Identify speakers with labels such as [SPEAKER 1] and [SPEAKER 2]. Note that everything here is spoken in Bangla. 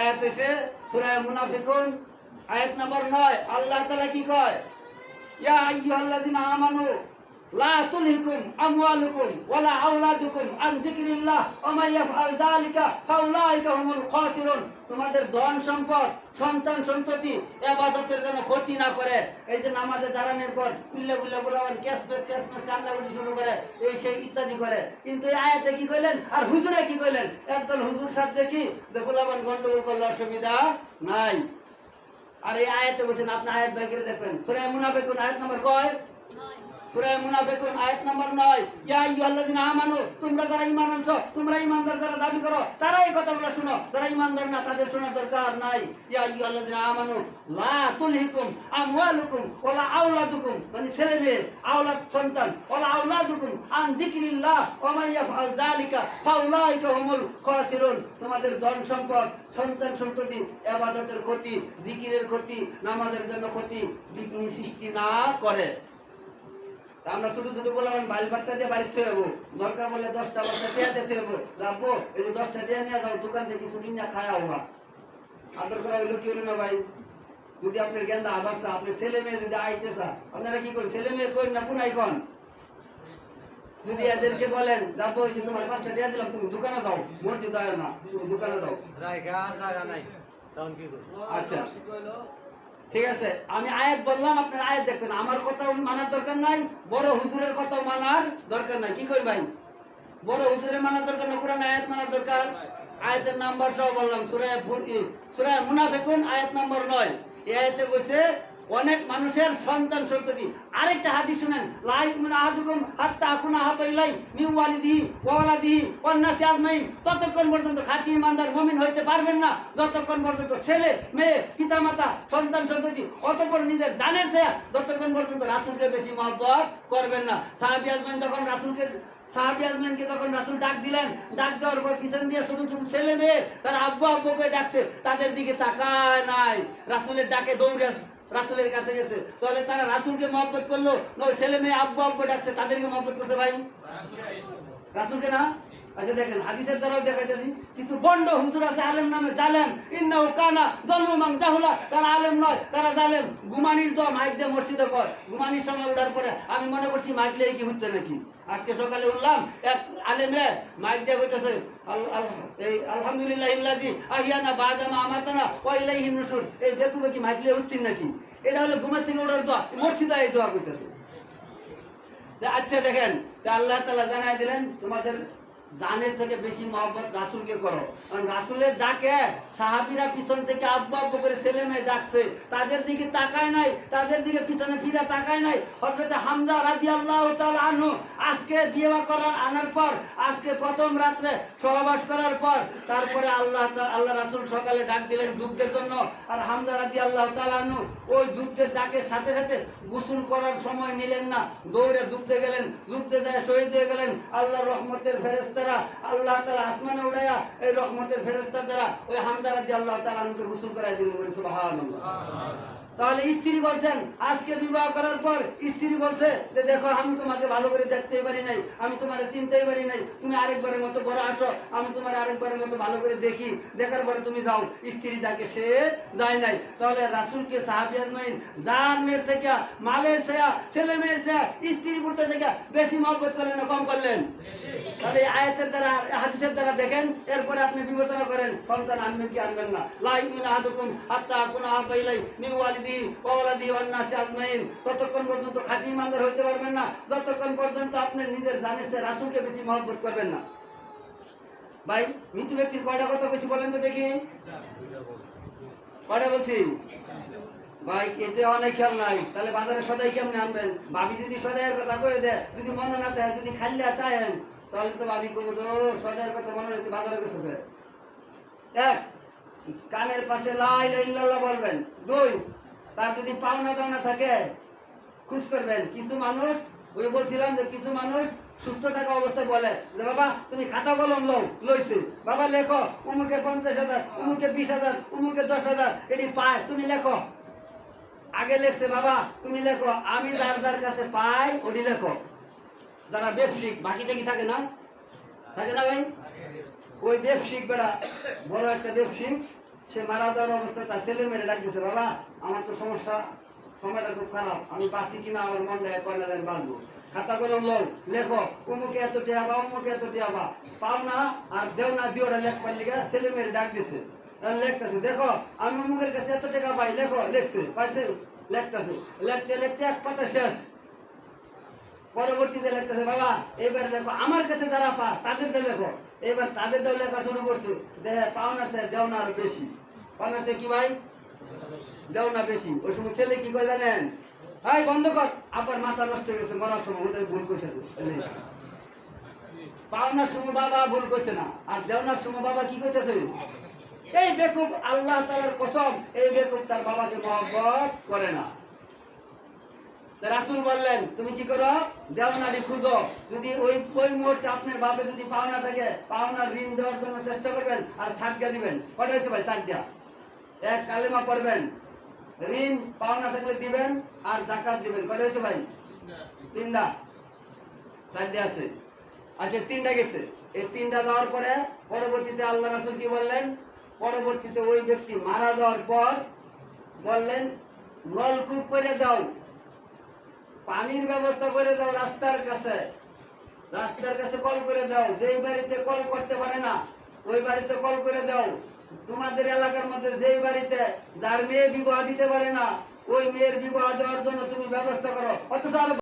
[SPEAKER 1] আয়াত হইছে সূরা মুনাফিকুন আয়াত নাম্বার 9। আল্লাহ তাআলা কি কয়? ইয়া আইয়ুহাল্লাযিনা আমানু লা তুলহিকুম আমওয়ালুকুম ওয়ালা আওলাদুকুম আন যিকরিল্লাহ ওয়া মান ইয়াফআল যালিকা ফাউলাইকা হুমুল খাসিরুন। তোমাদের ধন সম্পদ সন্তান সন্ততি ইবাদতের জন্য ক্ষতি না করে। এই যে নামাজে দাঁড়ানোর পর কুল্লে কুল্লে বলাবেন ক্যাশ কান্দাকুটি শুরু করে, এই সেই ইত্যাদি করে। কিন্তু এই আয়াতে কি কইলেন আর হুজুরে কি কইলেন? একদল হুজুর সাথে কি যে বলাবেন গন্ডগোল করলে অসুবিধা নাই। আর এই আয়াতে বলছেন আপনি আয়াত ভাই করে দেখবেন সূরা মুনাফিকুন আয়াত নাম্বার কয়? সূরা মুনাফিকুন আয়াত নাম্বার 9। ইয়া আইয়ুহাল্লাযিনা আমানু, তোমরা যারা ঈমান আনছো, তোমরা ঈমানদার যারা দাবি করো, তারা এই কথাগুলো শুনো। যারা ঈমানদার না তাদের শোনার দরকার নাই। ইয়া আইয়ুহাল্লাযিনা আমানু লা তুলহিকুম আমওয়ালুকুম ওয়ালা আওলাদুকুম, মানে ছেলে মেয়ে আওলাদ সন্তান, ওয়ালা আওলাদুকুম আন যিকরিল্লাহ ওয়া মান ইয়াফআল যালিকা ফাউলাইকা হুমুল খাসিরুন। তোমাদের ধন সম্পদ সন্তান সন্ততি ইবাদতের ক্ষতি, জিকিরের ক্ষতি, নামাজের জন্য ক্ষতি বিঘ্ন সৃষ্টি না করে। আমরা ছোট ছোট বললাম বাইল ভাতটা দিয়ে বাড়ি থয়ে যাবো, দরকার বলে 10টা 12টা টিয়া দিতে হবো, রাখবো এই যে 10টা টিয়া নিয়ে যাও দোকান থেকে কিছু কিনা খায়া হবা। আদর করা হইলো কি হলো না ভাই? যদি আপনার গেন্দা আবাসা আপনার ছেলে মেয়ে যদি আইতেছা, আপনারা কি করেন? ছেলে মেয়ে করেন না পুনাই কন? যদি এদেরকে বলেন যাবো যে তোমার 5টা টিয়া দিলাম, তুমি দোকানে দাও, মসজিদ দাও না, তুমি দোকানে দাও,
[SPEAKER 2] জায়গা নাই, তখন কি করবো?
[SPEAKER 1] আচ্ছা ঠিক আছে, আমি আয়াত বললাম, আপনার আয়াত দেখবেন। আমার কথা মানার দরকার নাই, বড় হুজুরের কথা মানার দরকার নাই। কি কই ভাই? বড় হুজুরের মানার দরকার না, কোরআন আয়াত মানার দরকার। আয়াতের নাম্বার সহ বললাম সূরা মুনাফিকুন আয়াত নাম্বার 9। এই আয়াতে বলছে অনেক মানুষের সন্তান সন্ততি। আরেকটা হাদিস শুনেন, লা ইউমিনু আহাদুকুম হাত্তা আকুনা হাব্বা ইলাইহি মিন ওয়ালিদিহি ওয়া ওয়ালাদিহি ওয়ান নাসি আজমাইন। ততক্ষণ পর্যন্ত খাঁটি ঈমানদার মুমিন হইতে পারবেন না যতক্ষণ পর্যন্ত ছেলে মেয়ে পিতামাতা সন্তান সন্ততি অতঃপর নিজের জানের চেয়ে যতক্ষণ পর্যন্ত রাসূলকে বেশি মহব্বত করবেন না। সাহাবী আজমাইন তখন সাহাবী আজমাইনকে তখন রাসূল ডাক দিলেন, ডাক দেওয়ার পর পিছন দিয়ে ছোট ছোট ছেলে মেয়ে তারা আব্বু আব্বু করে ডাকছে, তাদের দিকে তাকায় নাই, রাসূলের ডাকে দৌড়ে রাসূলের কাছে গেছে। তাহলে তারা রাসূলকে মহব্বত করলো না ওই ছেলে মেয়ে আব্বু আব্বু ডাকছে তাদেরকে মহব্বত করতে? ভাই রাসূলকে না। আচ্ছা দেখেন হাদিসের দ্বারাও দেখা যাচ্ছে কিছু বন্ড হুজুর আছে আলেম নামে জালেম, ইন্নাহু কানা যালুমান জাহুলা। তারা আলেম নয়, তারা জালেম। ঘুমানির তো মাইক দিয়ে মসজিদে কয়, ঘুমানির সময় উঠার পরে আমি মনে করছি মাইক লিয়ে কি হচ্ছে নাকি। আজকে সকালে উঠলাম, এক আলেমে মাইক দিয়ে কইতেছে এই আলহামদুলিল্লাহ ইল্লাজি আহিয়ানা বাদামা আমাতানা ওয়া ইলাইহিন নুশুর। এই বেকুবে কি মাইক লিয়ে উঠছেন নাকি? এটা হলো ঘুমার থেকে ওঠার দোয়া, মসজিদে এই দোয়া কইতেছে। আচ্ছা দেখেন, তা আল্লাহ তাআলা জানাই দিলেন তোমাদের জানের থেকে বেশি মহব্বত রাসূলকে করো। কারণ রাসূলের ডাকে সাহাবীরা পিছন থেকে আব্বু আব্বু করে ছেলে মেয়ে ডাকছে, তাদের দিকে তাকায় নাই, তাদের দিকে পিছনে ফিরে তাকায় নাই। হযরত হামজা রাদিয়াল্লাহু তাআলা আনহু আজকে বিয়ে করার আনার পর, আজকে প্রথম রাত্রে সহবাস করার পর, তারপরে আল্লাহ রাসূল সকালে ডাক দিলেন যুদ্ধের জন্য। আর হামজা রাদিয়াল্লাহু তাআলা আনহু ওই যুদ্ধের ডাকের সাথে সাথে গোসল করার সময় নিলেন না, দৌড়ে যুদ্ধে গেলেন, যুদ্ধে যায় শহীদ হয়ে গেলেন। আল্লাহর রহমতের ফেরেশতারা আল্লাহ তাআলা আসমানে উড়াইয়া এই রহমতের ফেরেশতা দ্বারা ওই হামজা রাদিয়াল্লাহু তাআলা আনহুকে গোসল করাই দিলেন। বলি সুবহানাল্লাহ। তাহলে স্ত্রী বলছেন আজকে বিবাহ করার পর স্ত্রী বলছে যে দেখো আমি তোমাকে ভালো করে দেখতেই পারি নাই, আমি তোমারে চিনতেই পারি নাই, তুমি আরেকবারের মতো বড় আসো, আমি তোমার আরেকবারের মতো ভালো করে দেখি, দেখার পরে তুমি যাও। স্ত্রী ডাকে সে যায় নাই। তাহলে রাসূলকে সাহাবী আজমাইন জানের থেকে মালের থেকে ছেলে মেয়ের থেকে স্ত্রী পুত্র থেকে বেশি মহব্বত করলেন না কম করলেন? তাহলে এই আয়াতের দ্বারা হাদিসের দ্বারা দেখেন, এরপরে আপনি বিবেচনা করেন সন্তান আনবেন কি আনবেন না। লা ইউমিনু আহাদুকুম হাত্তা আকুনা হাব্বা ইলাইহি মিন ওয়ালিদিহি ওয়া ওয়ালাদিহি ওয়ান নাসি আজমাইন। ততক্ষণ পর্যন্ত খাঁটি ঈমানদার হইতে পারবেন না যতক্ষণ পর্যন্ত আপনি নিজের জানের চেয়ে রাসূলকে বেশি মহব্বত করবেন না। ভাই মৃত্যু ব্যক্তির কয়টা কথা বেশি বলেন তো দেখি? কয়টা বলছি ভাই? এতে অনেক খেয়াল নাই। তাহলে বাজারে সদাই কেমনে আনবেন? ভাবি যদি সদাইয়ের কথা কয়ে দেয়, যদি মনে না দেয়, যদি খাইলে তাইন, তাহলে তো ভাবি করবো তো সদাইয়ের কথা মনে রাখতে বাজারে গেছে। এক, কানের পাশে লা ইলাহা ইল্লাল্লাহ বলবেন। দুই, তার যদি পাওনা দাওনা থাকে খুশ করবেন। কিছু মানুষ, ওই বলছিলাম যে কিছু মানুষ সুস্থ থাকা অবস্থায় বলে যে বাবা তুমি খাতা কলম লইছে, বাবা লেখো উমুকে 50,000, উমুকে 20,000, উমুকে 10,000, এটি পায় তুমি লেখো। আগে লেখছে বাবা তুমি লেখো, আমি যার যার কাছে পাই ওটি লেখো। যারা ব্যবসায়িক বাকিটা কি থাকে না, থাকে না ভাই? ওই ব্যবসায়িক বেড়া বড় একটা ব্যবসায়িক সে মারা যাওয়ার অবস্থায় তার ছেলে মেরে ডাক দিছে, বাবা আমার তো সমস্যা, সময়টা খুব খারাপ, আমি বাঁচি কিনা আমার মনটা কয়না দেন বাঁচবো, খাতা কলম লও লেখো, অমুকে এত টিয়া বা অমুকে এত টিয়া বা পাও না আর দেও না দিওটা লেখবার লিগে ছেলে মেরে ডাক দিছে, লেখতেছে দেখো আমি অমুকের কাছে এত টাকা পাই, লেখো, লেখছে পাইছে, লেখতেছে, লিখতে লিখতে এক পাতা শেষ। পরবর্তীতে লিখতেছে, বাবা এবার লেখো আমার কাছে যারা পা তাদেরটা লেখো, এবার তাদেরটাও লেখা শুরু করছে, দেখে পাওনার চেয়ে দেও না আরো বেশি, পাওনার চেয়ে কি ভাই দেও না বেশি। ওই সময় ছেলে কি করে জানেন, এই বন্ধ কর, আবার মাথা নষ্ট হয়ে গেছে, মরার সময় ওদের ভুল করতেছে, পাওনার সময় বাবা ভুল করছে না, আর দেওনার সময় বাবা কি করতেছে, এই বেকুব আল্লাহ তাআলার কসম, এই বেকুব তার বাবাকে মহব্বত করে না। রাসূল বললেন তুমি কি করো, দেওনারি খুঁজো, যদি ওই মুহূর্তে আপনার বাপে যদি পাওনা থাকে পাওনার ঋণ দেওয়ার জন্য চেষ্টা করবেন আর সাদগা দিবেন। কটা হয়েছে ভাই? চারটা। এক কালেমা পড়বেন, ঋণ পাওনা থাকলে দিবেন আর যাকাত দিবেন। কটা হয়েছে ভাই? তিনটা। চারটা আছে, আচ্ছা তিনটা গেছে। এই তিনটা দেওয়ার পরে পরবর্তীতে আল্লাহ রাসূল কি বললেন, পরবর্তীতে ওই ব্যক্তি মারা যাওয়ার পর বললেন নলকূপ করে দাও, পানির ব্যবস্থা করে দাও, রাস্তার কাছে কল করে দাও, যেই বাড়িতে কল করতে পারে না ওই বাড়িতে কল করে দাও, তোমাদের এলাকার মধ্যে যেই বাড়িতে যার মেয়ে বিবাহ দিতে পারে না ওই মেয়ের বিবাহ দেওয়ার জন্য তুমি ব্যবস্থা করো। অথচ